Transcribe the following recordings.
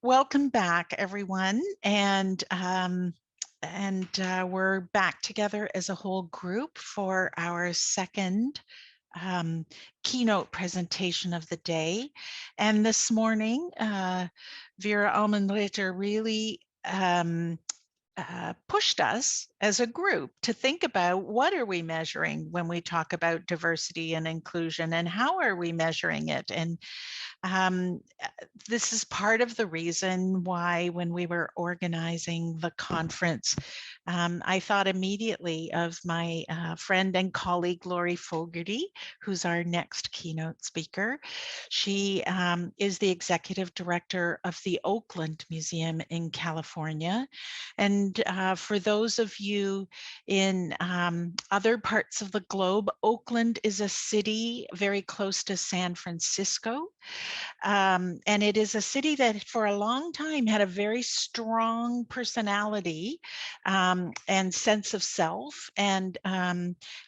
Welcome back, everyone. We're back together as a whole group for our second keynote presentation of the day. And this morning, Vera Almenleiter really pushed us as a group to think about what are we measuring when we talk about diversity and inclusion, and how are we measuring it? And um, this is part of the reason why when we were organizing the conference, I thought immediately of my friend and colleague, Lori Fogarty, who's our next keynote speaker. She is the executive director of the Oakland Museum in California. And for those of you in other parts of the globe, Oakland is a city very close to San Francisco. And it is a city that for a long time had a very strong personality and sense of self, and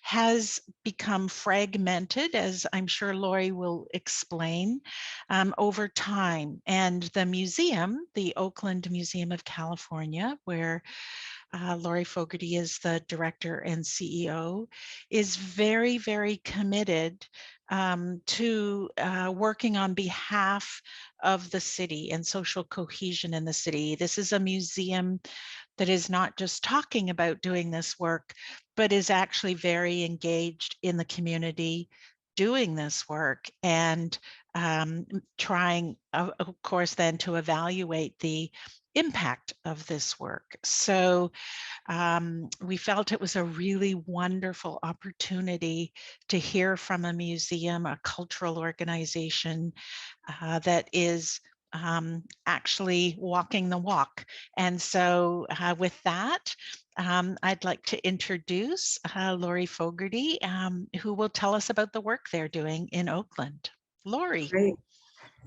has become fragmented, as I'm sure Lori will explain, over time. And the museum, the Oakland Museum of California, where Lori Fogarty is the director and CEO, is very, very committed to working on behalf of the city and social cohesion in the city. This is a museum that is not just talking about doing this work, but is actually very engaged in the community doing this work, and trying, of course, then to evaluate the impact of this work. So we felt it was a really wonderful opportunity to hear from a museum, a cultural organization that is actually walking the walk. And so with that, I'd like to introduce Lori Fogarty, who will tell us about the work they're doing in Oakland. Lori. Great.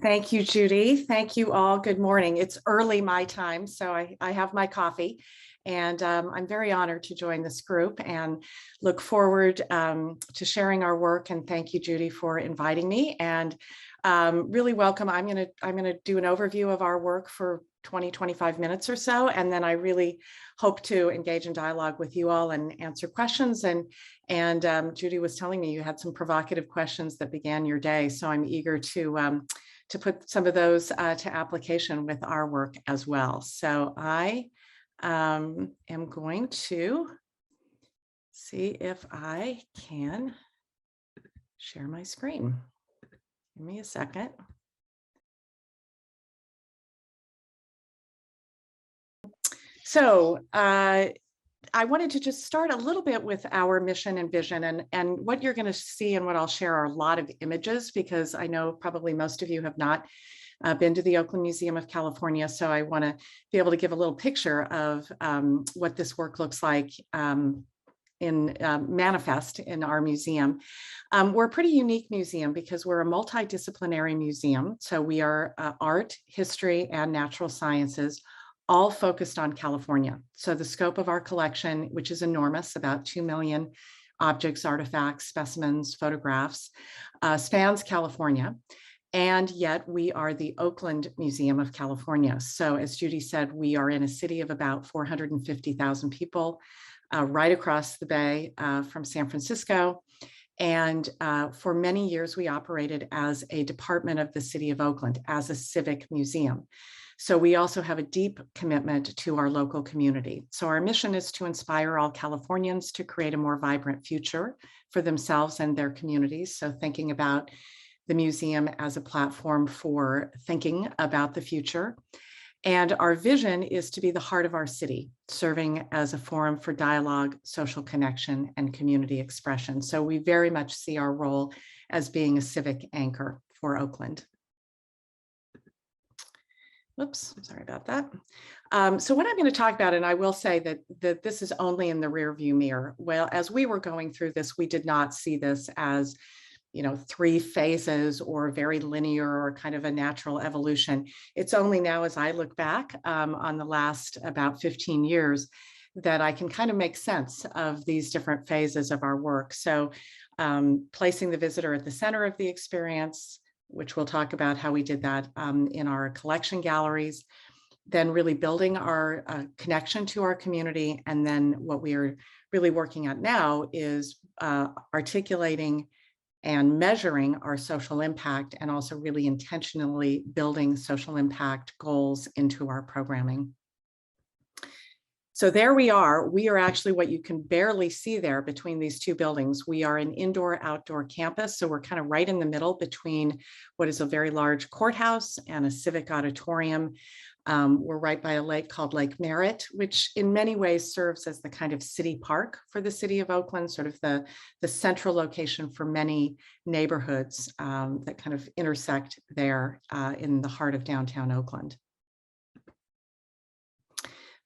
Thank you, Judy. Thank you all. Good morning. It's early my time, so I have my coffee, and I'm very honored to join this group and look forward to sharing our work. And thank you, Judy, for inviting me. And really welcome. I'm gonna do an overview of our work for 20-25 minutes or so, and then I really hope to engage in dialogue with you all and answer questions. And Judy was telling me you had some provocative questions that began your day, so I'm eager to put some of those to application with our work as well. So I am going to see if I can share my screen. Give me a second. So I wanted to just start a little bit with our mission and vision, and what you're going to see and what I'll share are a lot of images, because I know probably most of you have not been to the Oakland Museum of California. So I want to be able to give a little picture of what this work looks like in manifest in our museum. We're a pretty unique museum because we're a multidisciplinary museum. So we are art, history, and natural sciences, all focused on California. So the scope of our collection, which is enormous, about 2 million objects, artifacts, specimens, photographs, spans California. And yet we are the Oakland Museum of California. So as Judy said, we are in a city of about 450,000 people, right across the bay from San Francisco. And for many years, we operated as a department of the city of Oakland, as a civic museum. So we also have a deep commitment to our local community. So our mission is to inspire all Californians to create a more vibrant future for themselves and their communities. So thinking about the museum as a platform for thinking about the future. And our vision is to be the heart of our city, serving as a forum for dialogue, social connection, and community expression. So we very much see our role as being a civic anchor for Oakland. Whoops, sorry about that. So what I'm going to talk about, and I will say that this is only in the rear view mirror. Well, as we were going through this, we did not see this as, you know, 3 phases or very linear or kind of a natural evolution. It's only now, as I look back on the last about 15 years, that I can kind of make sense of these different phases of our work. So placing the visitor at the center of the experience, which we'll talk about how we did that in our collection galleries, then really building our connection to our community. And then what we are really working at now is articulating and measuring our social impact, and also really intentionally building social impact goals into our programming. So there we are. We are actually what you can barely see there between these two buildings. We are an indoor-outdoor campus. So we're kind of right in the middle between what is a very large courthouse and a civic auditorium. We're right by a lake called Lake Merritt, which in many ways serves as the kind of city park for the city of Oakland, sort of the central location for many neighborhoods that kind of intersect there in the heart of downtown Oakland.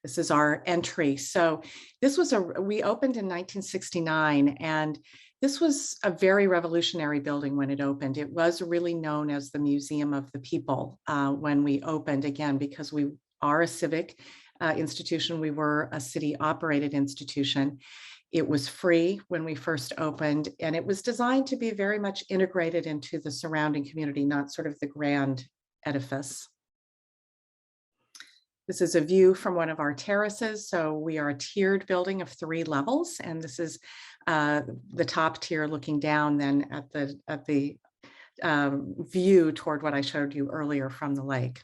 This is our entry. So this was we opened in 1969, and this was a very revolutionary building when it opened. It was really known as the Museum of the People when we opened, again, because we are a civic institution. We were a city operated institution. It was free when we first opened, and it was designed to be very much integrated into the surrounding community, not sort of the grand edifice. This is a view from one of our terraces. So we are a tiered building of 3 levels, and this is the top tier looking down then at the view toward what I showed you earlier from the lake.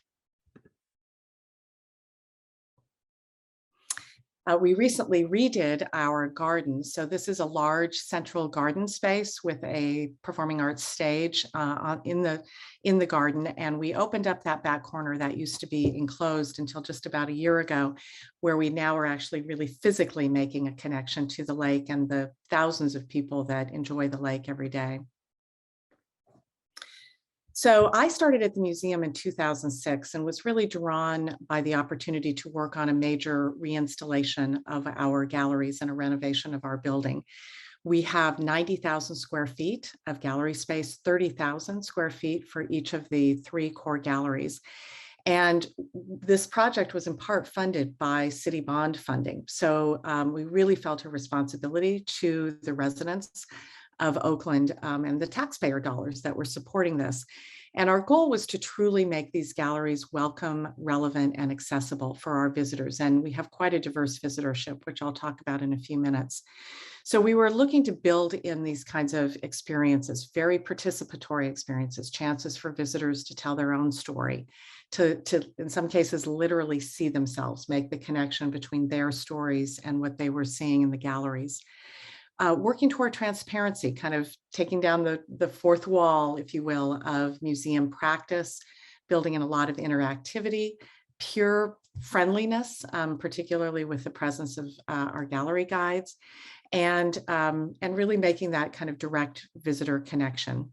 We recently redid our garden. So this is a large central garden space with a performing arts stage in the garden. And we opened up that back corner that used to be enclosed until just about a year ago, where we now are actually really physically making a connection to the lake and the thousands of people that enjoy the lake every day. So I started at the museum in 2006 and was really drawn by the opportunity to work on a major reinstallation of our galleries and a renovation of our building. We have 90,000 square feet of gallery space, 30,000 square feet for each of the 3 core galleries. And this project was in part funded by city bond funding. So we really felt a responsibility to the residents of Oakland and the taxpayer dollars that were supporting this. And our goal was to truly make these galleries welcome, relevant, and accessible for our visitors. And we have quite a diverse visitorship, which I'll talk about in a few minutes. So we were looking to build in these kinds of experiences, very participatory experiences, chances for visitors to tell their own story, to in some cases, literally see themselves, make the connection between their stories and what they were seeing in the galleries. Working toward transparency, kind of taking down the 4th wall, if you will, of museum practice, building in a lot of interactivity, pure friendliness, particularly with the presence of our gallery guides, and really making that kind of direct visitor connection.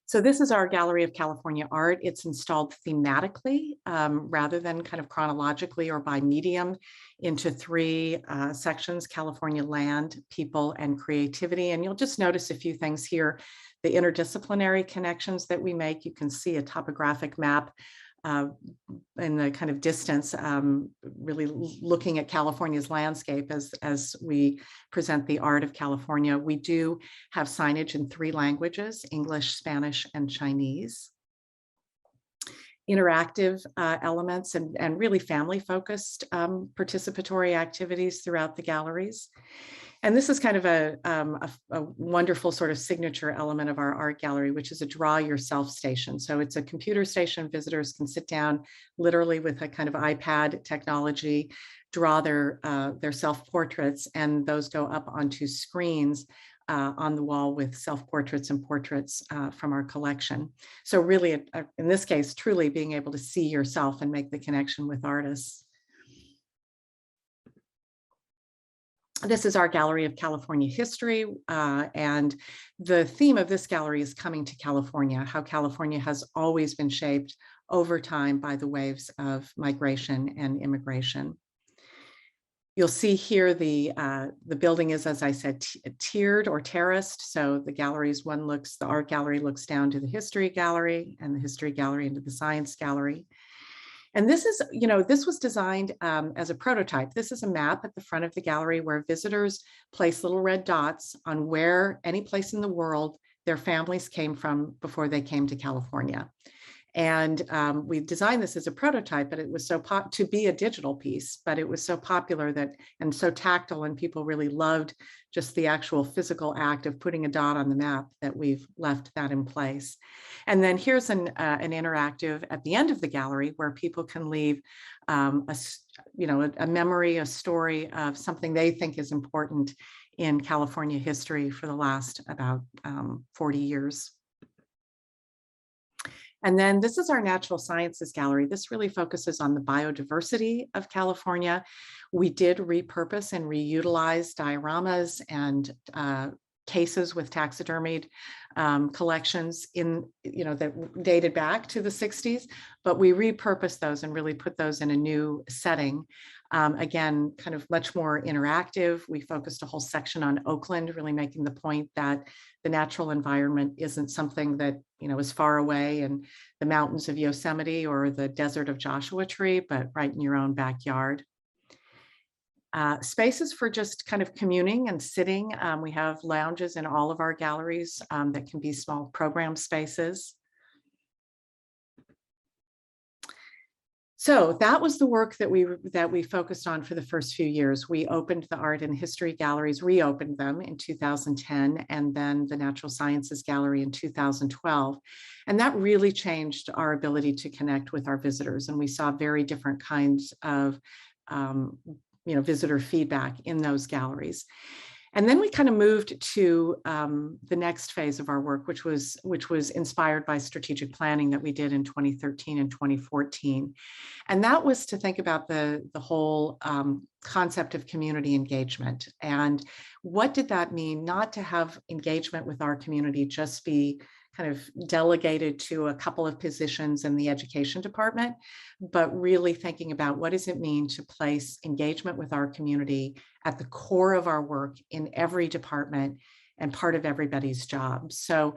So this is our Gallery of California Art. It's installed thematically rather than kind of chronologically or by medium into 3 sections: California land, people, and creativity. And you'll just notice a few things here. The interdisciplinary connections that we make. You can see a topographic map in the kind of distance, really looking at California's landscape as we present the art of California. We do have signage in 3 languages: English, Spanish, and Chinese. Interactive elements and really family-focused participatory activities throughout the galleries. And this is kind of a wonderful sort of signature element of our art gallery, which is a draw yourself station. So it's a computer station. Visitors can sit down literally with a kind of iPad technology, draw their self-portraits, and those go up onto screens on the wall with self-portraits and portraits from our collection. So really, in this case, truly being able to see yourself and make the connection with artists. This is our Gallery of California History, and the theme of this gallery is coming to California, how California has always been shaped over time by the waves of migration and immigration. You'll see here the building is, as I said, tiered or terraced. So the galleries, the art gallery looks down to the history gallery, and the history gallery into the science gallery. And this is, this was designed as a prototype. This is a map at the front of the gallery where visitors place little red dots on where any place in the world their families came from before they came to California. And we designed this as a prototype, but it was to be a digital piece, but it was so popular that, and so tactile, and people really loved just the actual physical act of putting a dot on the map, that we've left that in place. And then here's an interactive at the end of the gallery where people can leave a memory, a story of something they think is important in California history for the last about 40 years. And then this is our natural sciences gallery. This really focuses on the biodiversity of California. We did repurpose and reutilize dioramas and cases with taxidermied collections that dated back to the 60s, but we repurposed those and really put those in a new setting. Again, kind of much more interactive. We focused a whole section on Oakland, really making the point that the natural environment isn't something that is far away in the mountains of Yosemite or the desert of Joshua Tree, but right in your own backyard. Spaces for just kind of communing and sitting. We have lounges in all of our galleries that can be small program spaces. So that was the work that we focused on for the first few years. We opened the art and history galleries, reopened them in 2010, and then the natural sciences gallery in 2012. And that really changed our ability to connect with our visitors. And we saw very different kinds of visitor feedback in those galleries. And then we kind of moved to the next phase of our work, which was inspired by strategic planning that we did in 2013 and 2014. And that was to think about the whole concept of community engagement. And what did that mean? Not to have engagement with our community just be kind of delegated to a couple of positions in the education department, but really thinking about what does it mean to place engagement with our community at the core of our work in every department and part of everybody's job. So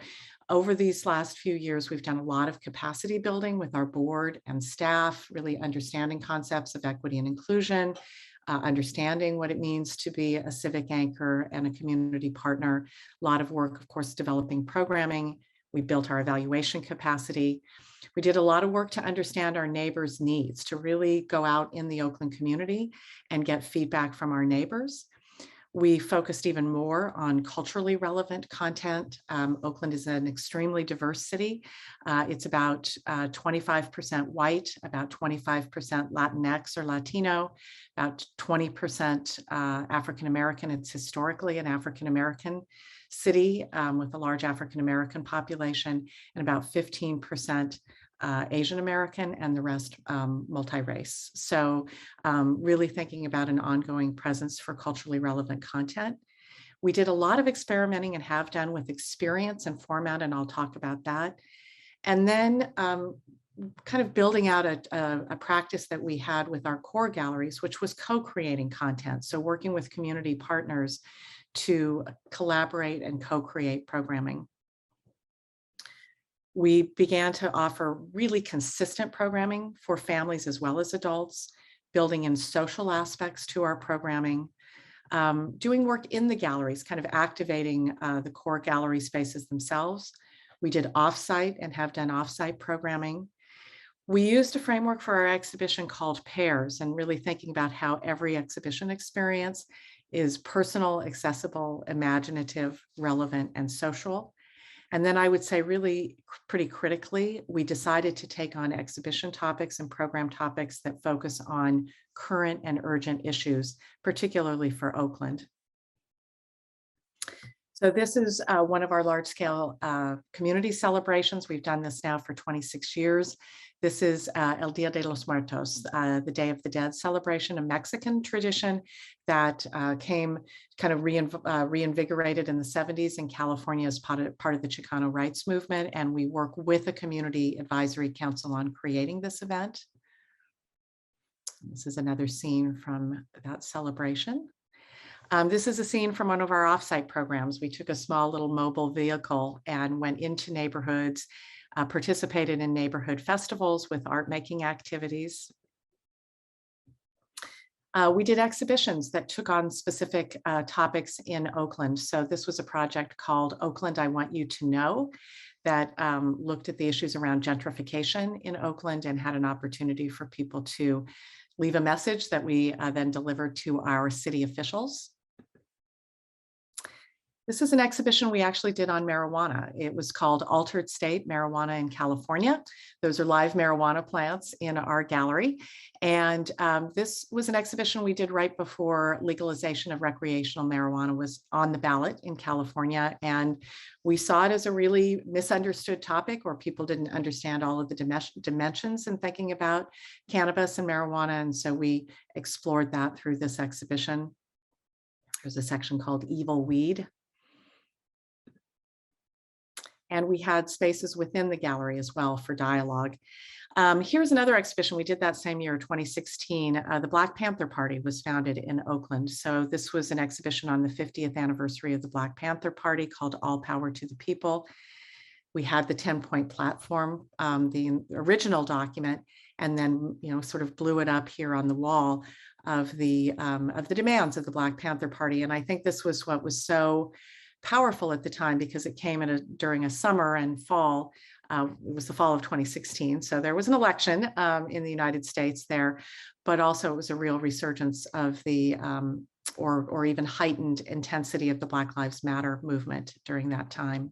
over these last few years, we've done a lot of capacity building with our board and staff, really understanding concepts of equity and inclusion, understanding what it means to be a civic anchor and a community partner. A lot of work, of course, developing programming. We built our evaluation capacity. We did a lot of work to understand our neighbors' needs, to really go out in the Oakland community and get feedback from our neighbors. We focused even more on culturally relevant content. Oakland is an extremely diverse city. It's about 25% white, about 25% Latinx or Latino, about 20% African-American. It's historically an African-American city with a large African-American population, and about 15% Asian American, and the rest multi-race. So really thinking about an ongoing presence for culturally relevant content. We did a lot of experimenting and have done with experience and format, and I'll talk about that. And then kind of building out a practice that we had with our core galleries, which was co-creating content. So working with community partners to collaborate and co-create programming. We began to offer really consistent programming for families as well as adults, building in social aspects to our programming, doing work in the galleries, kind of activating the core gallery spaces themselves. We did offsite and have done offsite programming. We used a framework for our exhibition called Pairs, and really thinking about how every exhibition experience is personal, accessible, imaginative, relevant, and social. And then I would say really pretty critically, we decided to take on exhibition topics and program topics that focus on current and urgent issues, particularly for Oakland. So this is one of our large-scale community celebrations. We've done this now for 26 years. This is El Dia de los Muertos, the Day of the Dead celebration, a Mexican tradition that came kind of reinvigorated in the 70s in California as part of the Chicano rights movement. And we work with a community advisory council on creating this event. This is another scene from that celebration. This is a scene from one of our offsite programs. We took a small little mobile vehicle and went into neighborhoods, participated in neighborhood festivals with art making activities. We did exhibitions that took on specific topics in Oakland. So this was a project called Oakland, I Want You to Know, that looked at the issues around gentrification in Oakland and had an opportunity for people to leave a message that we then delivered to our city officials. This is an exhibition we actually did on marijuana. It was called Altered State Marijuana in California. Those are live marijuana plants in our gallery. And this was an exhibition we did right before legalization of recreational marijuana was on the ballot in California. And we saw it as a really misunderstood topic, or people didn't understand all of the dimensions in thinking about cannabis and marijuana. And so we explored that through this exhibition. There's a section called Evil Weed. And we had spaces within the gallery as well for dialogue. Here's another exhibition we did that same year, 2016. The Black Panther Party was founded in Oakland. So this was an exhibition on the 50th anniversary of the Black Panther Party called All Power to the People. We had the 10-point platform, the original document, and then sort of blew it up here on the wall of the demands of the Black Panther Party. And I think this was what was so powerful at the time, because it came during a summer and fall. It was the fall of 2016. So there was an election in the United States there, but also it was a real resurgence of the, or even heightened intensity of the Black Lives Matter movement during that time.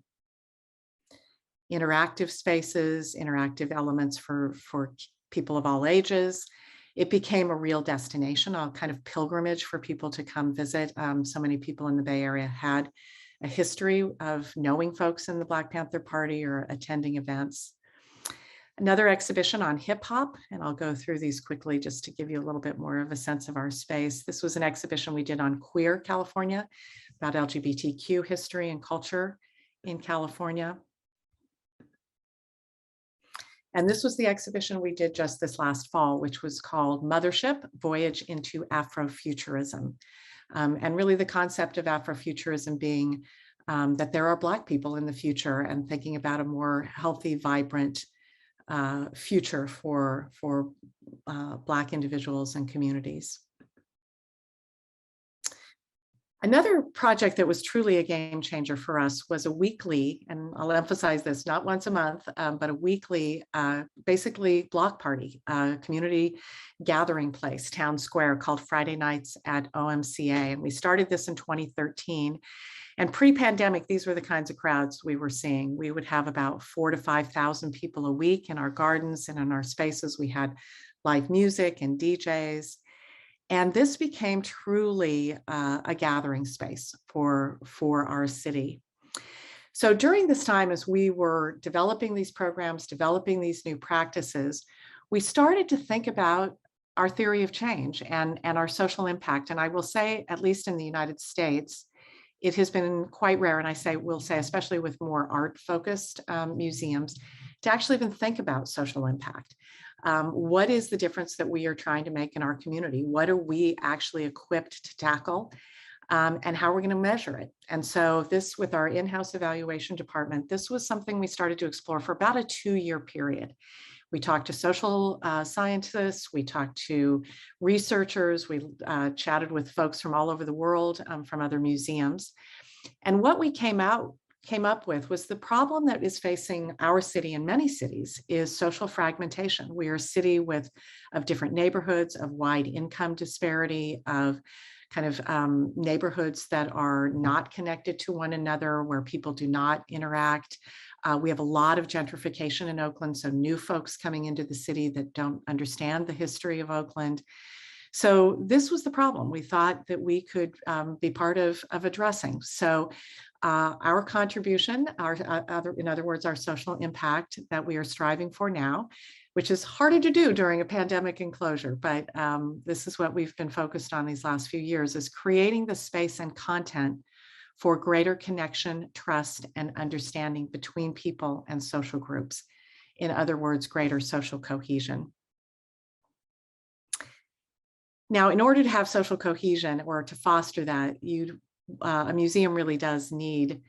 Interactive spaces, interactive elements for people of all ages. It became a real destination, a kind of pilgrimage for people to come visit. So many people in the Bay Area had a history of knowing folks in the Black Panther Party or attending events. Another exhibition on hip hop, and I'll go through these quickly just to give you a little bit more of a sense of our space. This was an exhibition we did on queer California, about LGBTQ history and culture in California. And this was the exhibition we did just this last fall, which was called Mothership: Voyage into Afrofuturism. And really the concept of Afrofuturism being that there are Black people in the future, and thinking about a more healthy, vibrant future for Black individuals and communities. Another project that was truly a game changer for us was a weekly, and I'll emphasize this, not once a month, but a weekly, basically block party, community gathering place, town square, called Friday Nights at OMCA. And we started this in 2013. And pre-pandemic, these were the kinds of crowds we were seeing. We would have about 4,000 to 5,000 people a week in our gardens and in our spaces. We had live music and DJs. And this became truly a gathering space for our city. So during this time, as we were developing these programs, developing these new practices, we started to think about our theory of change and our social impact. And I will say, at least in the United States, it has been quite rare, and will say, especially with more art-focused museums, to actually even think about social impact. What is the difference that we are trying to make in our community? What are we actually equipped to tackle? And how we're going to measure it. And so this, with our in-house evaluation department, this was something we started to explore for about a 2-year period. We talked to social scientists, we talked to researchers, we chatted with folks from all over the world, from other museums. And what we came up with was the problem that is facing our city and many cities is social fragmentation. We are a city of different neighborhoods, of wide income disparity, of kind of neighborhoods that are not connected to one another, where people do not interact. We have a lot of gentrification in Oakland, so new folks coming into the city that don't understand the history of Oakland. So this was the problem we thought that we could be part of addressing. So our contribution, in other words, our social impact that we are striving for now, which is harder to do during a pandemic and closure, but this is what we've been focused on these last few years, is creating the space and content for greater connection, trust, and understanding between people and social groups. In other words, greater social cohesion. Now, in order to have social cohesion, or to foster that, a museum really does need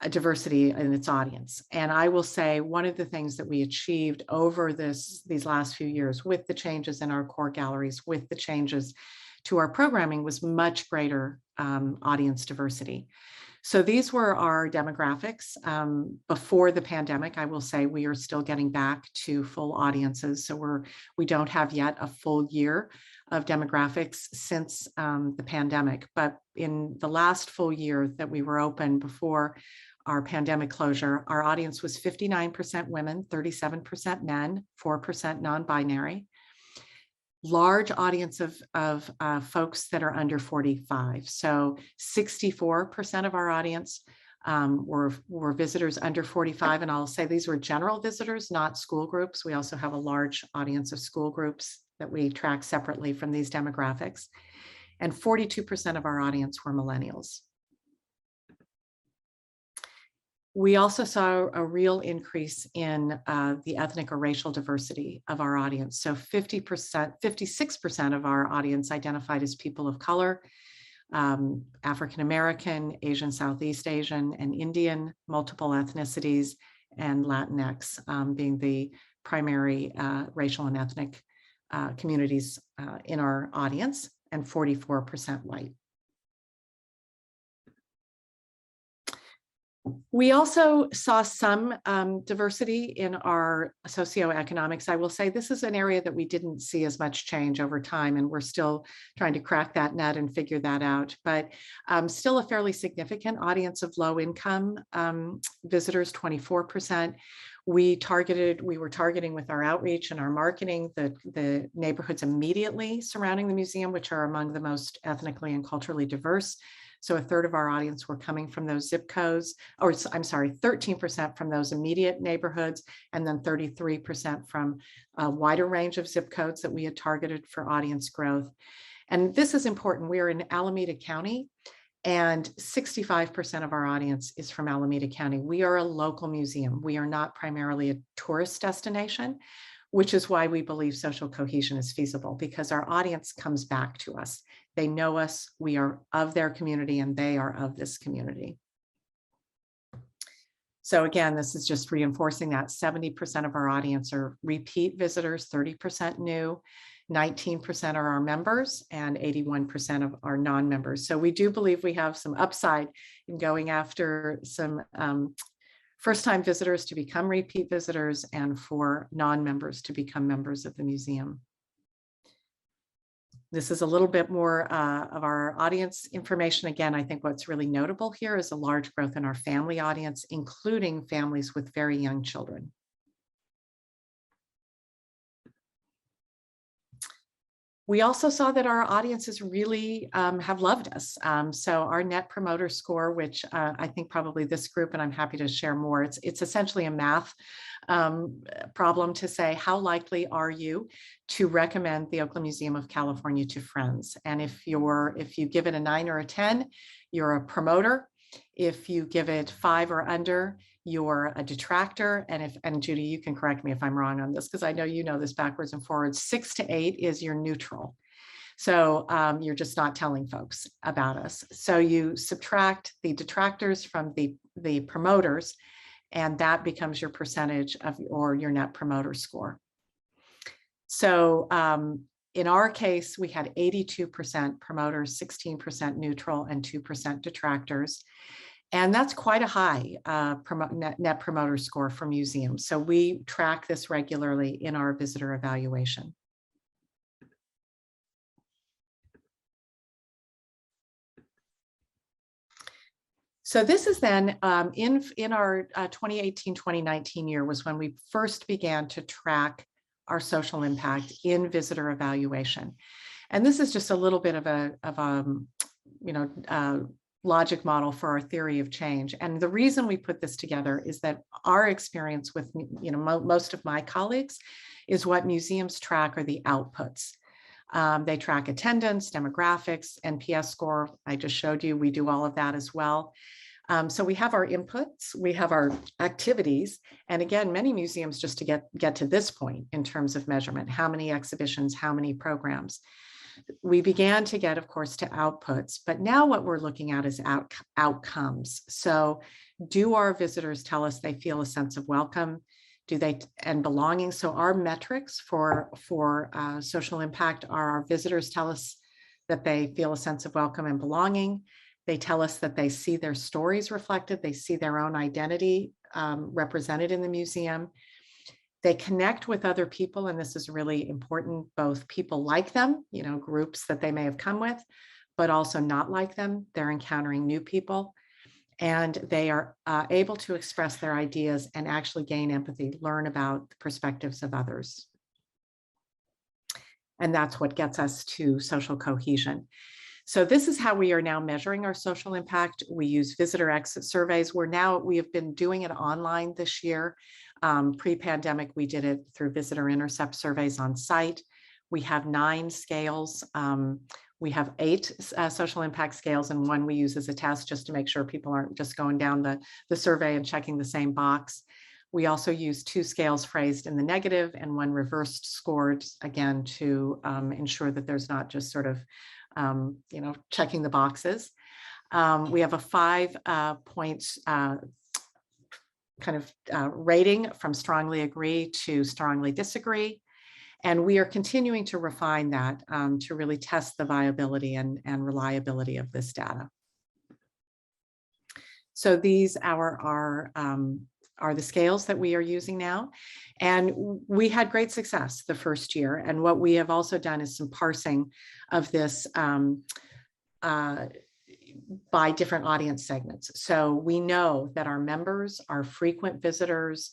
a diversity in its audience. And I will say one of the things that we achieved over these last few years, with the changes in our core galleries, with the changes to our programming was much greater audience diversity. So these were our demographics. Before the pandemic, I will say we are still getting back to full audiences. So we don't have yet a full year of demographics since the pandemic. But in the last full year that we were open before our pandemic closure, our audience was 59% women, 37% men, 4% non-binary. Large audience of folks that are under 45. So 64% of our audience were visitors under 45. And I'll say these were general visitors, not school groups. We also have a large audience of school groups that we track separately from these demographics. And 42% of our audience were millennials. We also saw a real increase in the ethnic or racial diversity of our audience. So 56% of our audience identified as people of color, African American, Asian, Southeast Asian, and Indian, multiple ethnicities, and Latinx being the primary racial and ethnic communities in our audience, and 44% white. We also saw some diversity in our socioeconomics. I will say this is an area that we didn't see as much change over time, and we're still trying to crack that nut and figure that out. But still a fairly significant audience of low income visitors, 24%. We were targeting with our outreach and our marketing the neighborhoods immediately surrounding the museum, which are among the most ethnically and culturally diverse. So a third of our audience were coming from those zip codes, or I'm sorry, 13% from those immediate neighborhoods, and then 33% from a wider range of zip codes that we had targeted for audience growth. And this is important. We are in Alameda County, and 65% of our audience is from Alameda County. We are a local museum. We are not primarily a tourist destination, which is why we believe social cohesion is feasible, because our audience comes back to us. They know us, we are of their community, and they are of this community. So again, this is just reinforcing that 70% of our audience are repeat visitors, 30% new, 19% are our members, and 81% of our non-members. So we do believe we have some upside in going after some first-time visitors to become repeat visitors, and for non-members to become members of the museum. This is a little bit more of our audience information. Again, I think what's really notable here is a large growth in our family audience, including families with very young children. We also saw that our audiences really have loved us. So our Net Promoter Score, which I think probably this group, and I'm happy to share more, it's essentially a math problem to say, how likely are you to recommend the Oakland Museum of California to friends? And if you give it a 9 or a 10, you're a promoter. If you give it 5 or under, you're a detractor. And Judy, you can correct me if I'm wrong on this, because I know you know this backwards and forwards. 6 to 8 is your neutral. So you're just not telling folks about us. So you subtract the detractors from the promoters, and that becomes your percentage of, or your Net Promoter Score. So in our case, we had 82% promoters, 16% neutral, and 2% detractors. And that's quite a high Net Promoter Score for museums. So we track this regularly in our visitor evaluation. So this is then in our 2018-2019 year was when we first began to track our social impact in visitor evaluation. And this is just a little bit of a logic model for our theory of change. And the reason we put this together is that our experience with most of my colleagues is what museums track are the outputs. They track attendance, demographics, NPS score. I just showed you, we do all of that as well. So we have our inputs, we have our activities, and again, many museums just to get to this point in terms of measurement, how many exhibitions, how many programs. We began to get, of course, to outputs, but now what we're looking at is outcomes. So do our visitors tell us they feel a sense of welcome? Do they, and belonging? So our metrics for social impact are our visitors tell us that they feel a sense of welcome and belonging. They tell us that they see their stories reflected, they see their own identity represented in the museum. They connect with other people, and this is really important, both people like them, groups that they may have come with, but also not like them. They're encountering new people, and they are able to express their ideas and actually gain empathy, learn about the perspectives of others. And that's what gets us to social cohesion. So this is how we are now measuring our social impact. We use visitor exit surveys. We have been doing it online this year. Pre-pandemic, we did it through visitor intercept surveys on site. We have 9 scales. We have 8 social impact scales, and 1 we use as a test just to make sure people aren't just going down the survey and checking the same box. We also use 2 scales phrased in the negative and 1 reversed scored, again, to ensure that there's not just sort of checking the boxes. We have a 5 points rating from strongly agree to strongly disagree. And we are continuing to refine that to really test the viability and reliability of this data. So these are the scales that we are using now. And we had great success the first year. And what we have also done is some parsing of this by different audience segments. So we know that our members, our frequent visitors,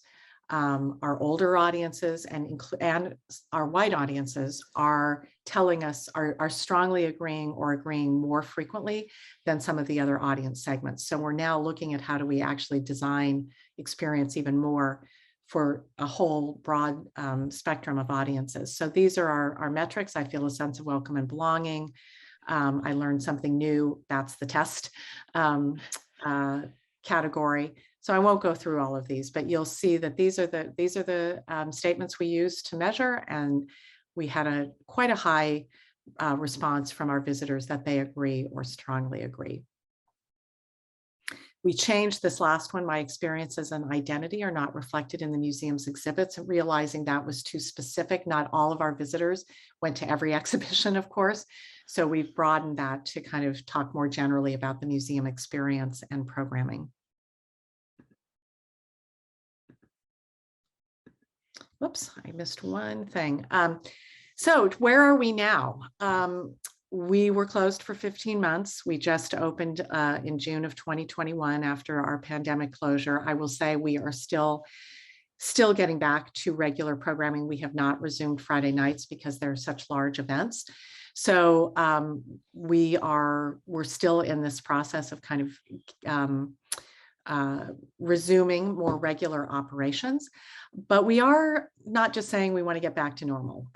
our older audiences, and our white audiences are telling us, are strongly agreeing or agreeing more frequently than some of the other audience segments. So we're now looking at how do we actually design experience even more for a whole broad spectrum of audiences. So these are our metrics. I feel a sense of welcome and belonging. I learned something new. That's the test category. So I won't go through all of these, but you'll see that these are the statements we use to measure, and we had quite a high response from our visitors that they agree or strongly agree. We changed this last one. My experiences and identity are not reflected in the museum's exhibits, and realizing that was too specific. Not all of our visitors went to every exhibition, of course. So we've broadened that to kind of talk more generally about the museum experience and programming. Whoops, I missed one thing. So where are we now? We were closed for 15 months. We just opened in June of 2021 after our pandemic closure. I will say we are still getting back to regular programming. We have not resumed Friday nights because they're such large events. So we're still in this process of kind of resuming more regular operations. But we are not just saying we want to get back to normal.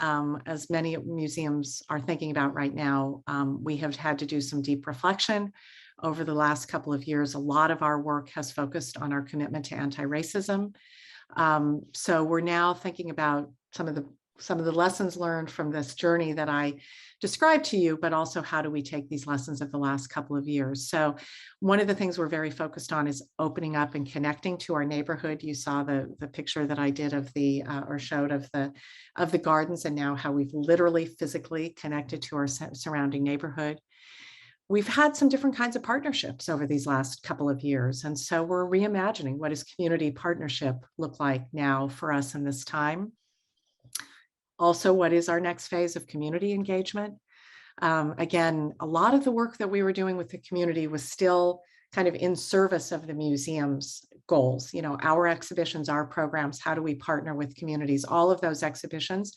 As many museums are thinking about right now, we have had to do some deep reflection over the last couple of years. A lot of our work has focused on our commitment to anti-racism. So we're now thinking about some of the lessons learned from this journey that I described to you, but also how do we take these lessons of the last couple of years. So one of the things we're very focused on is opening up and connecting to our neighborhood. You saw the picture that I did of or showed of the gardens, and now how we've literally physically connected to our surrounding neighborhood. We've had some different kinds of partnerships over these last couple of years. And so we're reimagining what does community partnership look like now for us in this time. Also, what is our next phase of community engagement? Again, a lot of the work that we were doing with the community was still kind of in service of the museum's goals. Our exhibitions, our programs, how do we partner with communities? All of those exhibitions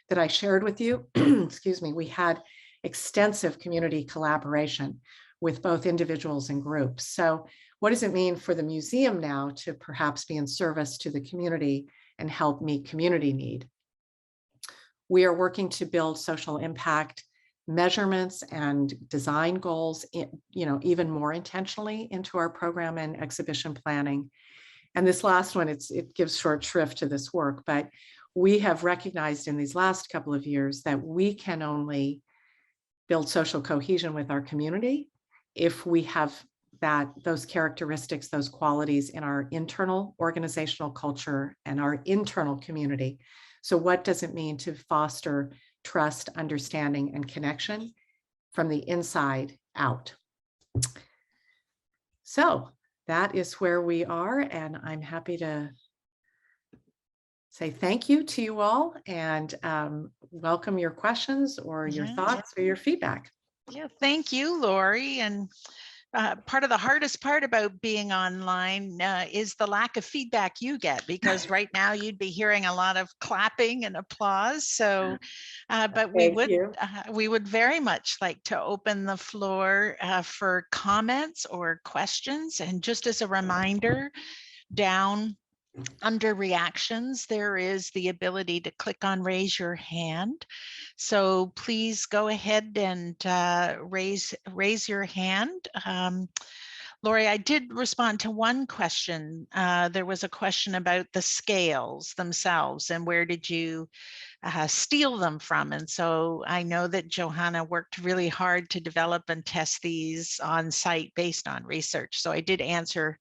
that I shared with you, excuse me, we had extensive community collaboration with both individuals and groups. So what does it mean for the museum now to perhaps be in service to the community and help meet community need? We are working to build social impact measurements and design goals, even more intentionally into our program and exhibition planning. And this last one, it gives short shrift to this work, but we have recognized in these last couple of years that we can only build social cohesion with our community if we have those characteristics, those qualities in our internal organizational culture and our internal community. So what does it mean to foster trust, understanding, and connection from the inside out. So that is where we are, and I'm happy to say thank you to you all and welcome your questions or your thoughts or your feedback. Yeah, thank you, Lori. And part of the hardest part about being online is the lack of feedback you get, because right now you'd be hearing a lot of clapping and applause. So, but we would very much like to open the floor for comments or questions. And just as a reminder, down under reactions, there is the ability to click on raise your hand. So please go ahead and raise your hand. Lori, I did respond to one question. There was a question about the scales themselves and where did you steal them from? And so I know that Johanna worked really hard to develop and test these on site based on research. So I did answer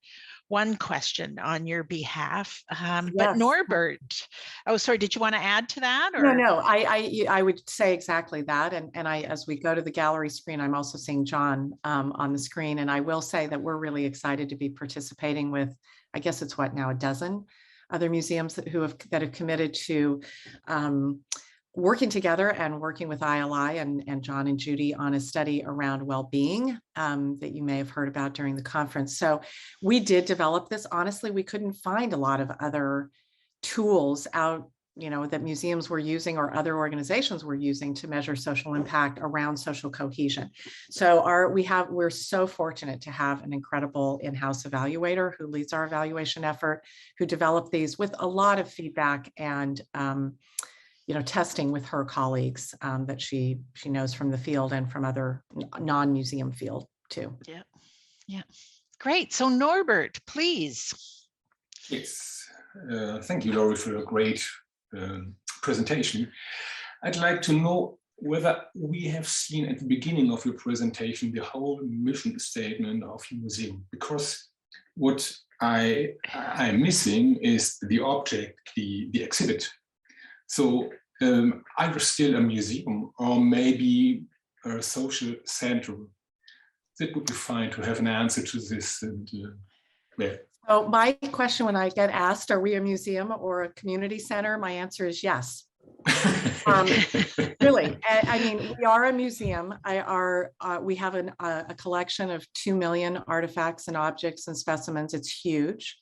one question on your behalf. But Norbert, oh, sorry, did you want to add to that? Or? No, I would say exactly that. And as we go to the gallery screen, I'm also seeing John on the screen. And I will say that we're really excited to be participating with, I guess it's what now, a dozen other museums that have committed to working together and working with ILI and John and Judy on a study around well-being that you may have heard about during the conference. So we did develop this. Honestly, we couldn't find a lot of other tools out, that museums were using or other organizations were using to measure social impact around social cohesion. So we're so fortunate to have an incredible in-house evaluator who leads our evaluation effort, who developed these with a lot of feedback and testing with her colleagues that she knows from the field and from other non-museum field too. Yeah, great. So Norbert, please. Yes, thank you, Lori, for a great presentation. I'd like to know whether we have seen at the beginning of your presentation the whole mission statement of your museum, because what I'm missing is the object, the exhibit. So either still a museum or maybe a social center. That would be fine to have an answer to this. And So my question when I get asked, are we a museum or a community center? My answer is yes. Really, I mean, we are a museum. We have a collection of 2 million artifacts and objects and specimens. It's huge.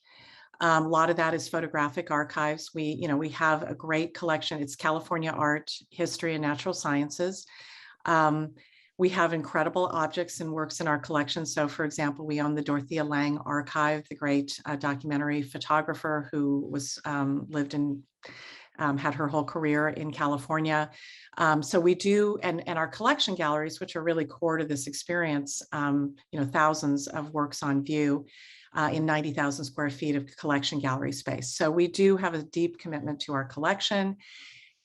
A lot of that is photographic archives. We have a great collection. It's California art, history, and natural sciences. We have incredible objects and works in our collection. So for example, we own the Dorothea Lange Archive, the great documentary photographer who had her whole career in California. So we do, and our collection galleries, which are really core to this experience, thousands of works on view in 90,000 square feet of collection gallery space. So we do have a deep commitment to our collection.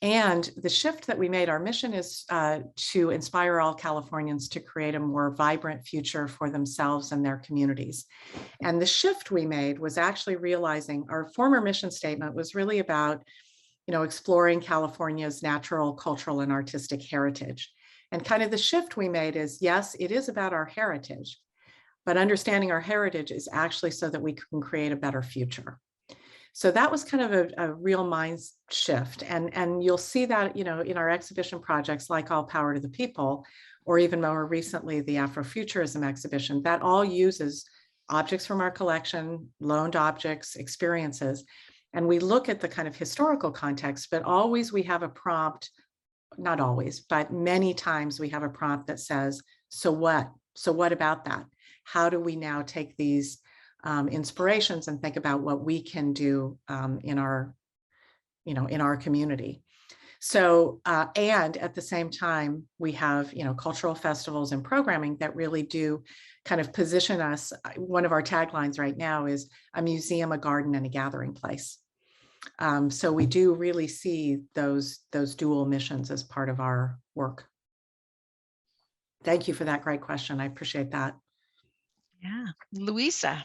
And the shift that we made, our mission is to inspire all Californians to create a more vibrant future for themselves and their communities. And the shift we made was actually realizing our former mission statement was really about, exploring California's natural, cultural, and artistic heritage. And kind of the shift we made is, yes, it is about our heritage, but understanding our heritage is actually so that we can create a better future. So that was kind of a real mind shift. And you'll see that, in our exhibition projects like All Power to the People, or even more recently, the Afrofuturism exhibition, that all uses objects from our collection, loaned objects, experiences. And we look at the kind of historical context, but always we have a prompt, not always, but many times we have a prompt that says, so what? So what about that? How do we now take these inspirations and think about what we can do in our community? So, and at the same time, we have, cultural festivals and programming that really do kind of position us. One of our taglines right now is a museum, a garden, and a gathering place. So we do really see those dual missions as part of our work. Thank you for that great question. I appreciate that. Yeah, Louisa.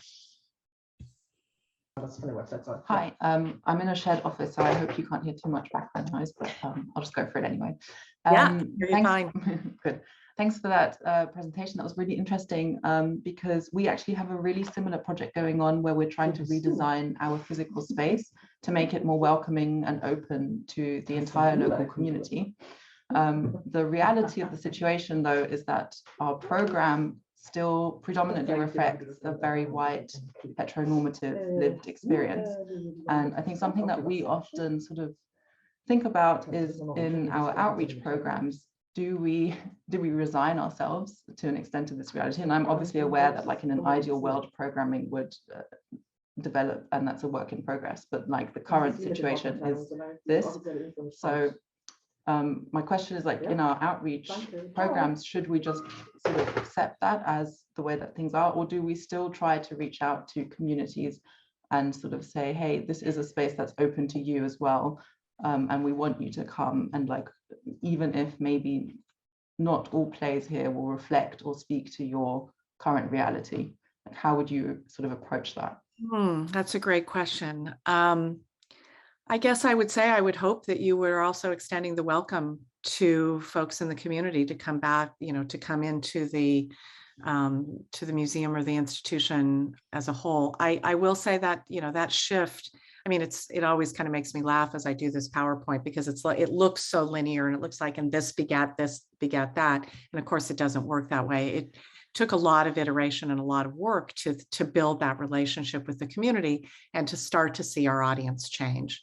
Hi, I'm in a shared office, so I hope you can't hear too much background noise, but I'll just go for it anyway. Yeah, you're fine. Good. Thanks for that presentation. That was really interesting because we actually have a really similar project going on where we're trying to redesign our physical space to make it more welcoming and open to the entire local community. The reality of the situation, though, is that our program still predominantly reflects a very white, heteronormative lived experience. And I think something that we often sort of think about is in our outreach programs, do we resign ourselves to an extent to this reality? And I'm obviously aware that, like, in an ideal world, programming would develop, and that's a work in progress, but like the current situation is this. So my question is, like, in our outreach programs, should we just sort of accept that as the way that things are, or do we still try to reach out to communities and sort of say, hey, this is a space that's open to you as well, and we want you to come, and, like, even if maybe not all plays here will reflect or speak to your current reality, like, how would you sort of approach that? That's a great question. I guess I would say I would hope that you were also extending the welcome to folks in the community to come back, to come into the museum or the institution as a whole. I will say that, that shift, I mean, it always kind of makes me laugh as I do this PowerPoint, because it's like, it looks so linear and it looks like, and this begat that. And of course it doesn't work that way. It took a lot of iteration and a lot of work to build that relationship with the community and to start to see our audience change.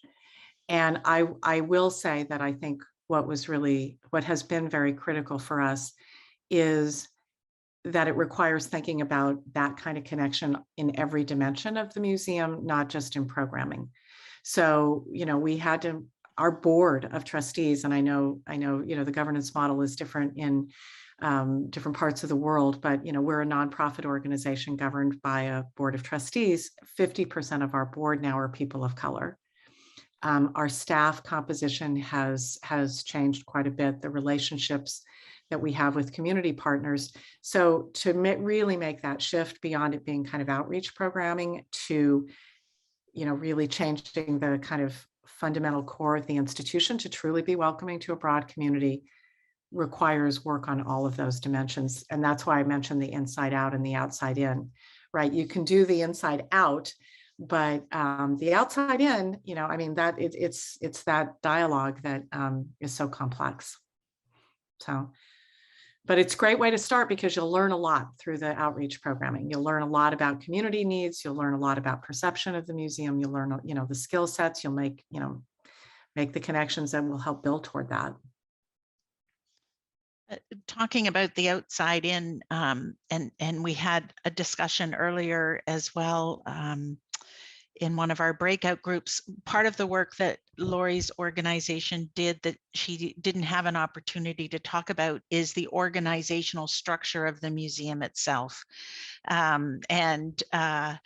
And I will say that I think what has been very critical for us is that it requires thinking about that kind of connection in every dimension of the museum, not just in programming. So, we had our board of trustees, and I know, the governance model is different in different parts of the world, but, we're a nonprofit organization governed by a board of trustees. 50% of our board now are people of color. Our staff composition has changed quite a bit, the relationships that we have with community partners. So to really make that shift beyond it being kind of outreach programming to, really changing the kind of fundamental core of the institution to truly be welcoming to a broad community requires work on all of those dimensions. And that's why I mentioned the inside out and the outside in, right? You can do the inside out, but the outside in, I mean, that it's that dialogue that is so complex. So, but it's a great way to start because you'll learn a lot through the outreach programming. You'll learn a lot about community needs. You'll learn a lot about perception of the museum. You'll learn, the skill sets. You'll make the connections that will help build toward that. Talking about the outside in, and we had a discussion earlier as well in one of our breakout groups. Part of the work that Lori's organization did that she didn't have an opportunity to talk about is the organizational structure of the museum itself. The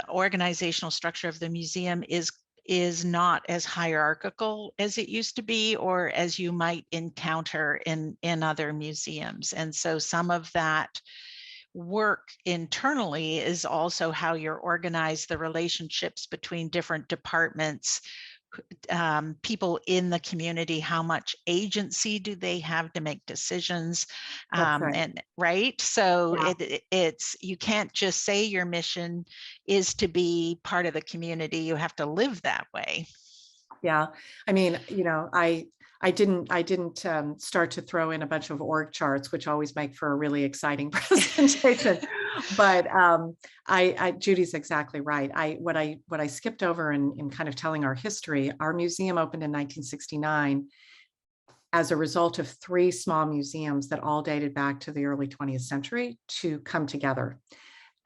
organizational structure of the museum is not as hierarchical as it used to be, or as you might encounter in other museums. And so some of that work internally is also how you're organized, the relationships between different departments, people in the community, how much agency do they have to make decisions, Right. and right. So Yeah. it's you can't just say your mission is to be part of the community. You have to live that way. Yeah, I mean, I didn't start to throw in a bunch of org charts, which always make for a really exciting presentation. But Judy's exactly right. What I skipped over in kind of telling our history, our museum opened in 1969 as a result of 3 small museums that all dated back to the early 20th century to come together: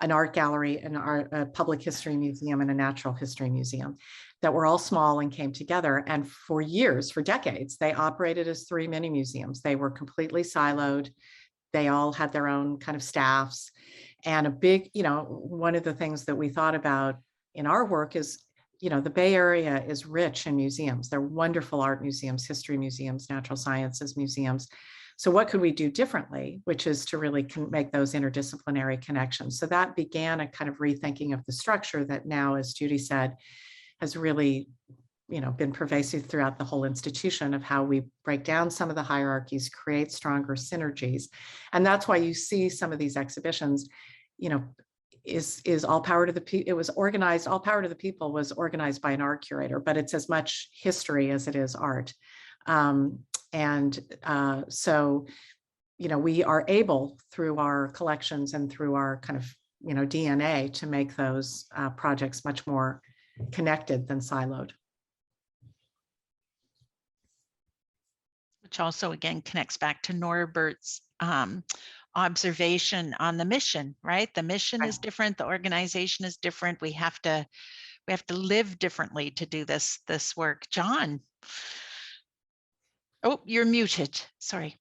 an art gallery, a public history museum, and a natural history museum, that were all small and came together. And for years, for decades, they operated as 3 mini museums. They were completely siloed. They all had their own kind of staffs. And a big, one of the things that we thought about in our work is, the Bay Area is rich in museums. They're wonderful art museums, history museums, natural sciences museums. So what could we do differently, which is to really make those interdisciplinary connections. So that began a kind of rethinking of the structure that now, as Judy said, has really been pervasive throughout the whole institution of how we break down some of the hierarchies, create stronger synergies. And that's why you see some of these exhibitions, is all power to the people. It was organized, all power to the people was organized by an art curator, but it's as much history as it is art. So, we are able through our collections and through our kind of, DNA to make those projects much more connected than siloed. Which also again connects back to Norbert's observation on the mission, right? The mission is different, the organization is different. We have to live differently to do this work. John. Oh, you're muted. Sorry.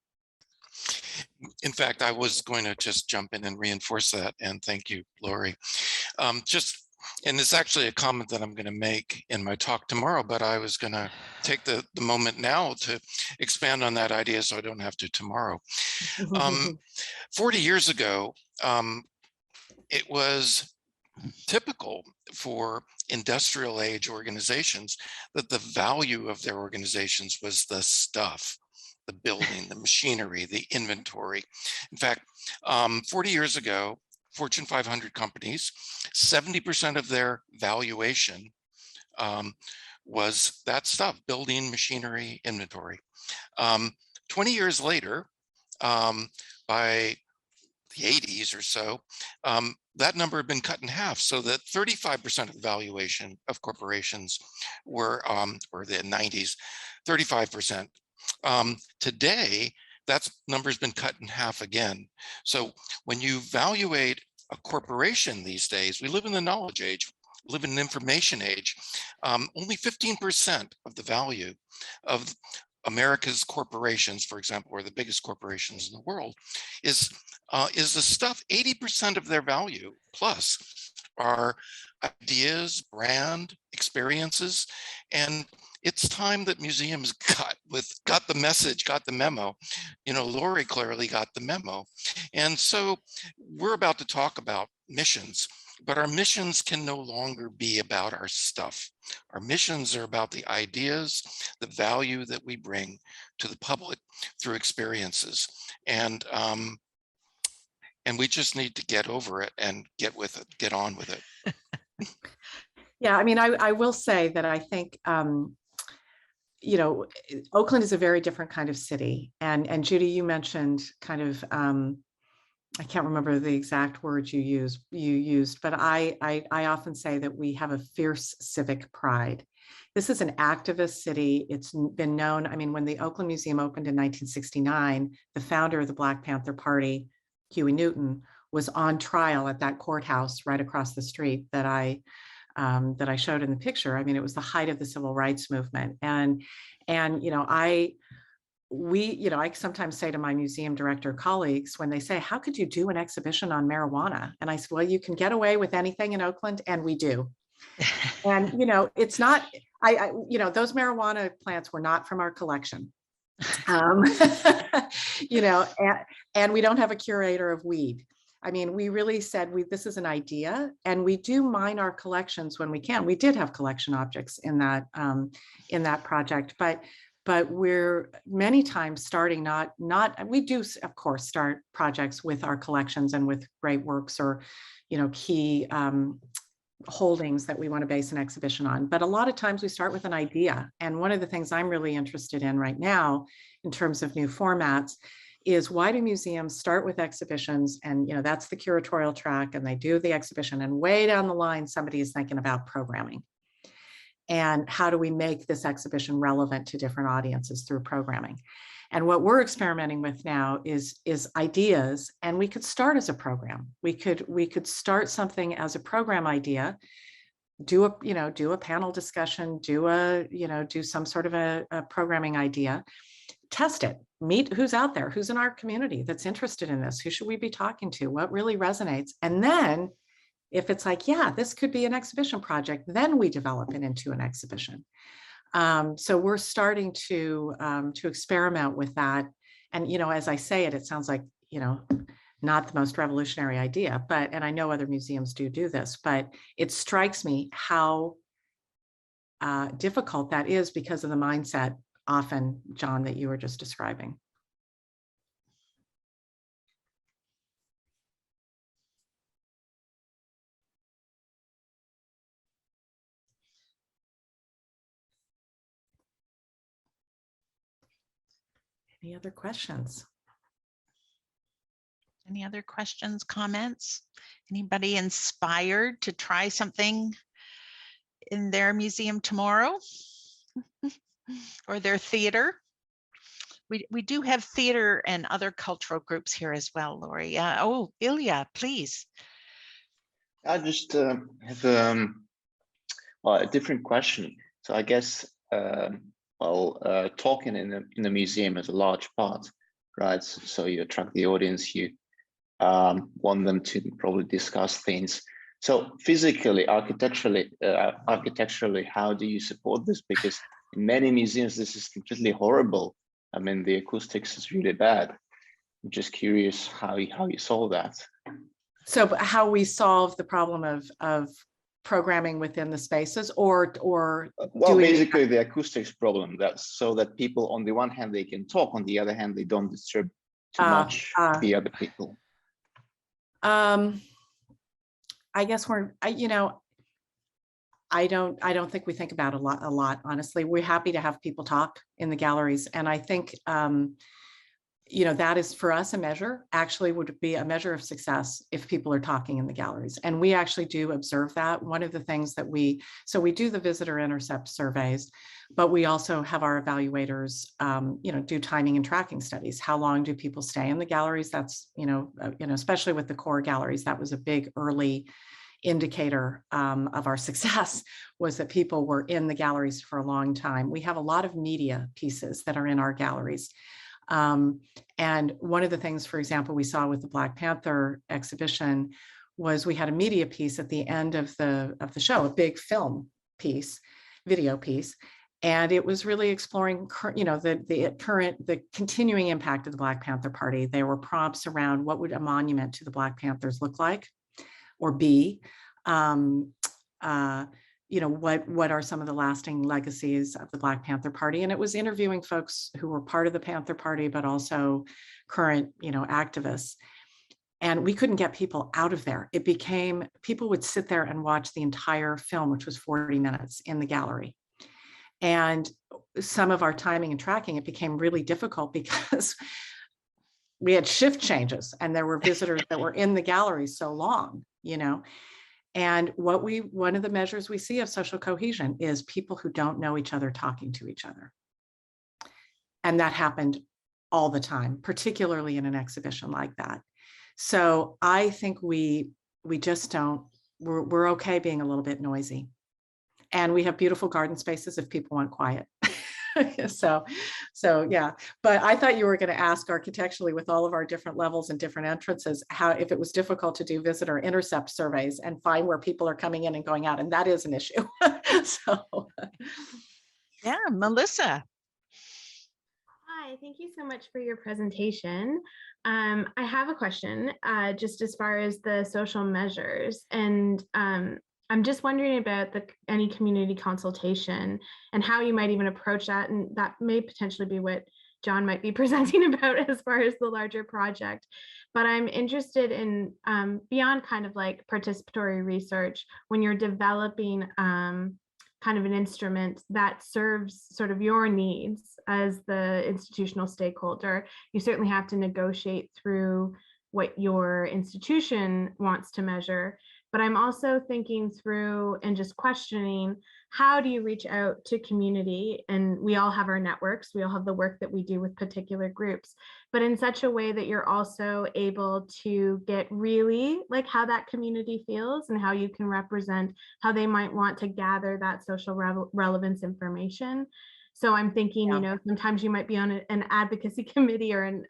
In fact, I was going to just jump in and reinforce that, and thank you, Lori. And it's actually a comment that I'm going to make in my talk tomorrow, but I was going to take the moment now to expand on that idea so I don't have to tomorrow. 40 years ago, it was typical for industrial age organizations that the value of their organizations was the stuff, the building, the machinery, the inventory. In fact, 40 years ago, Fortune 500 companies, 70% of their valuation was that stuff, building, machinery, inventory. 20 years later, by the 80s or so, that number had been cut in half, so that 35% of the valuation of corporations were, or the 90s, 35%. Today, that number's been cut in half again. So when you evaluate a corporation these days, we live in the knowledge age, live in an information age. Only 15% of the value of America's corporations, for example, or the biggest corporations in the world, is the stuff. 80% of their value plus are ideas, brand, experiences, and it's time that museums got the message, got the memo. Lori clearly got the memo. And so we're about to talk about missions, but our missions can no longer be about our stuff. Our missions are about the ideas, the value that we bring to the public through experiences. And we just need to get over it and get on with it. Yeah, I mean, I will say that I think, Oakland is a very different kind of city. And Judy, you mentioned kind of, I can't remember the exact words you used, but I often say that we have a fierce civic pride. This is an activist city. It's been known, I mean, when the Oakland Museum opened in 1969, the founder of the Black Panther Party, Huey Newton, was on trial at that courthouse right across the street that I showed in the picture. I mean, it was the height of the civil rights movement. And I sometimes say to my museum director colleagues when they say, how could you do an exhibition on marijuana? And I said, well, you can get away with anything in Oakland, and we do. And, it's not, those marijuana plants were not from our collection. And we don't have a curator of weed. I mean, we really said this is an idea, and we do mine our collections when we can. We did have collection objects in that project, but we're many times starting we do of course start projects with our collections and with great works or key holdings that we want to base an exhibition on. But a lot of times we start with an idea. And one of the things I'm really interested in right now in terms of new formats is, why do museums start with exhibitions, and that's the curatorial track, and they do the exhibition, and way down the line somebody is thinking about programming, and how do we make this exhibition relevant to different audiences through programming. And what we're experimenting with now is ideas, and we could start as a program. We could start something as a program idea, do a panel discussion, do some sort of a programming idea, test it, meet who's out there, who's in our community that's interested in this, who should we be talking to, what really resonates. And then if it's like, yeah, this could be an exhibition project, then we develop it into an exhibition. So we're starting to experiment with that. And, as I say it sounds like, not the most revolutionary idea, and I know other museums do this, but it strikes me how difficult that is because of the mindset often, John, that you were just describing. Any other questions? Any other questions, comments? Anybody inspired to try something in their museum tomorrow or their theater? We do have theater and other cultural groups here as well, Lori. Oh, Ilya, please. I just have well, a different question. So I guess talking in a museum is a large part, right? So you attract the audience, you want them to probably discuss things. So physically, architecturally, how do you support this? Because in many museums, this is completely horrible. I mean, the acoustics is really bad. I'm just curious how you solve that. So how we solve the problem of programming within the spaces, or well, basically the acoustics problem. That's so that people, on the one hand, they can talk, on the other hand, they don't disturb too much the other people. I guess I don't think we think about a lot, honestly. We're happy to have people talk in the galleries. And I think, that is for us a measure, actually would be a measure of success if people are talking in the galleries. And we actually do observe that. One of the things that we do the visitor intercept surveys, but we also have our evaluators, do timing and tracking studies. How long do people stay in the galleries? That's, especially with the core galleries, that was a big early indicator of our success, was that people were in the galleries for a long time. We have a lot of media pieces that are in our galleries. And one of the things, for example, we saw with the Black Panther exhibition was we had a media piece at the end of the show, a big film piece, video piece. And it was really exploring, the continuing impact of the Black Panther Party. There were prompts around what would a monument to the Black Panthers look like or be. What are some of the lasting legacies of the Black Panther Party? And it was interviewing folks who were part of the Panther Party, but also current, activists. And we couldn't get people out of there. It became, people would sit there and watch the entire film, which was 40 minutes in the gallery. And some of our timing and tracking, it became really difficult because we had shift changes and there were visitors that were in the gallery so long, And one of the measures we see of social cohesion is people who don't know each other talking to each other. And that happened all the time, particularly in an exhibition like that. So I think we just don't, we're okay being a little bit noisy. And we have beautiful garden spaces if people want quiet. So yeah, but I thought you were going to ask architecturally, with all of our different levels and different entrances, if it was difficult to do visitor intercept surveys and find where people are coming in and going out. And that is an issue. Yeah, Melissa. Hi, thank you so much for your presentation. I have a question just as far as the social measures, and I'm just wondering about any community consultation and how you might even approach that. And that may potentially be what John might be presenting about as far as the larger project. But I'm interested in beyond kind of like participatory research, when you're developing kind of an instrument that serves sort of your needs as the institutional stakeholder, you certainly have to negotiate through what your institution wants to measure. But I'm also thinking through and just questioning, how do you reach out to community? And we all have our networks, we all have the work that we do with particular groups, but in such a way that you're also able to get really like how that community feels and how you can represent how they might want to gather that social relevance information. So I'm thinking, sometimes you might be on an advocacy committee or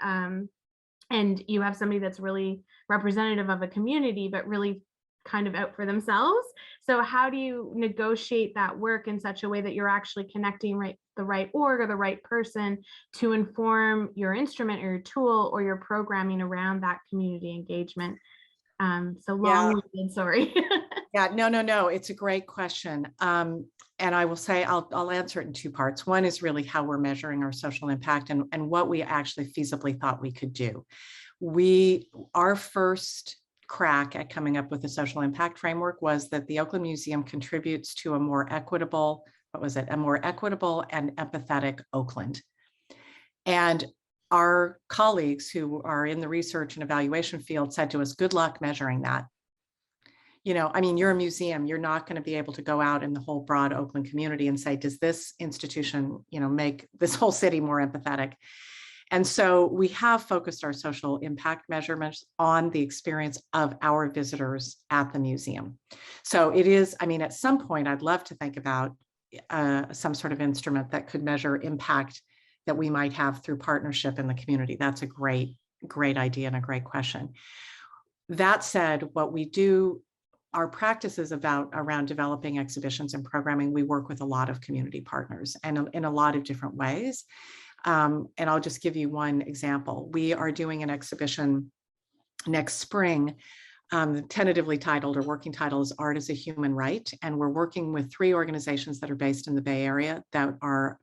and you have somebody that's really representative of a community, but really kind of out for themselves. So how do you negotiate that work in such a way that you're actually connecting the right org or the right person to inform your instrument or your tool or your programming around that community engagement? So long-winded, sorry. Yeah, no, it's a great question. I will say, I'll answer it in two parts. One is really how we're measuring our social impact and what we actually feasibly thought we could do. Our first crack at coming up with a social impact framework was that the Oakland Museum contributes to a more equitable, a more equitable and empathetic Oakland. And our colleagues who are in the research and evaluation field said to us, good luck measuring that. You know, I mean, you're a museum, you're not going to be able to go out in the whole broad Oakland community and say, does this institution, you know, make this whole city more empathetic? And so we have focused our social impact measurements on the experience of our visitors at the museum. So it is, I mean, at some point, I'd love to think about some sort of instrument that could measure impact that we might have through partnership in the community. That's a great idea and a great question. That said, what we do, our practice is around developing exhibitions and programming. We work with a lot of community partners and in a lot of different ways. And I'll just give you one example. We are doing an exhibition next spring, tentatively titled, or working title is Art as a Human Right. And we're working with 3 organizations that are based in the Bay Area that are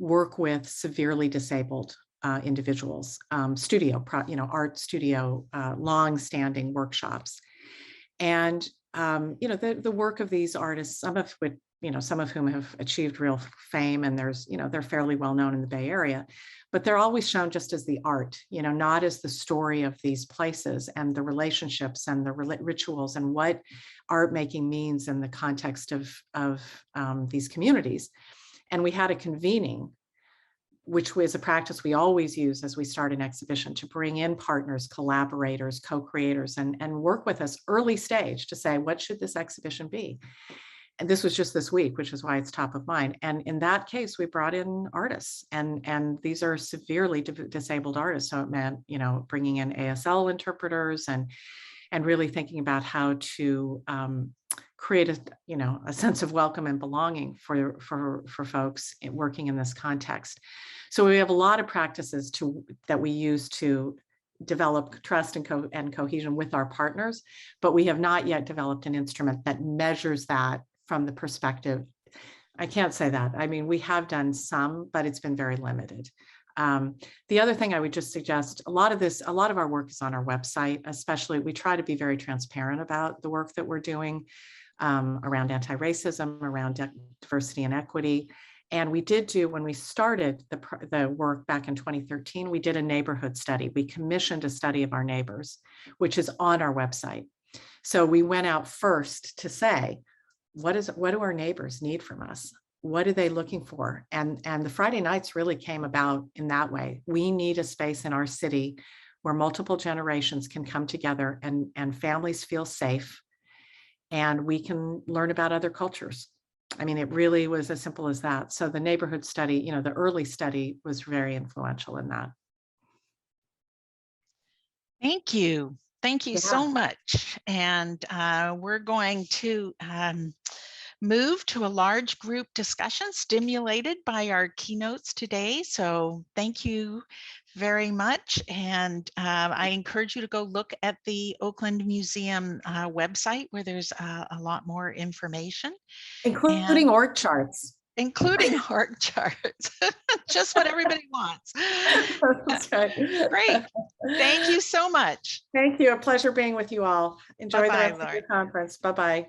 work with severely disabled individuals, art studio, long-standing workshops. And the work of these artists, some of whom have achieved real fame, and they're fairly well known in the Bay Area, but they're always shown just as the art, not as the story of these places and the relationships and the rituals and what art making means in the context of these communities. And we had a convening, which was a practice we always use as we start an exhibition, to bring in partners, collaborators, co-creators, and work with us early stage to say, what should this exhibition be? And this was just this week, which is why it's top of mind. And in that case, we brought in artists, and these are severely disabled artists. So it meant, bringing in ASL interpreters and really thinking about how to create a sense of welcome and belonging for folks working in this context. So we have a lot of practices that we use to develop trust and cohesion with our partners, but we have not yet developed an instrument that measures that from the perspective. I can't say that. I mean, we have done some, but it's been very limited. The other thing I would just suggest, a lot of our work is on our website, especially we try to be very transparent about the work that we're doing around anti-racism, around diversity and equity. And we did when we started the work back in 2013, we did a neighborhood study. We commissioned a study of our neighbors, which is on our website. So we went out first to say, what do our neighbors need from us? What are they looking for? And the Friday nights really came about in that way. We need a space in our city where multiple generations can come together and families feel safe, and we can learn about other cultures. I mean, it really was as simple as that. So the neighborhood study, the early study was very influential in that. Thank you. Thank you so much. And we're going to move to a large group discussion stimulated by our keynotes today. So thank you very much. And I encourage you to go look at the Oakland Museum website, where there's a lot more information. Including org charts. Including org charts, just what everybody wants. That's right. Great. Thank you so much. Thank you. A pleasure being with you all. Enjoy the rest of your conference. Bye-bye.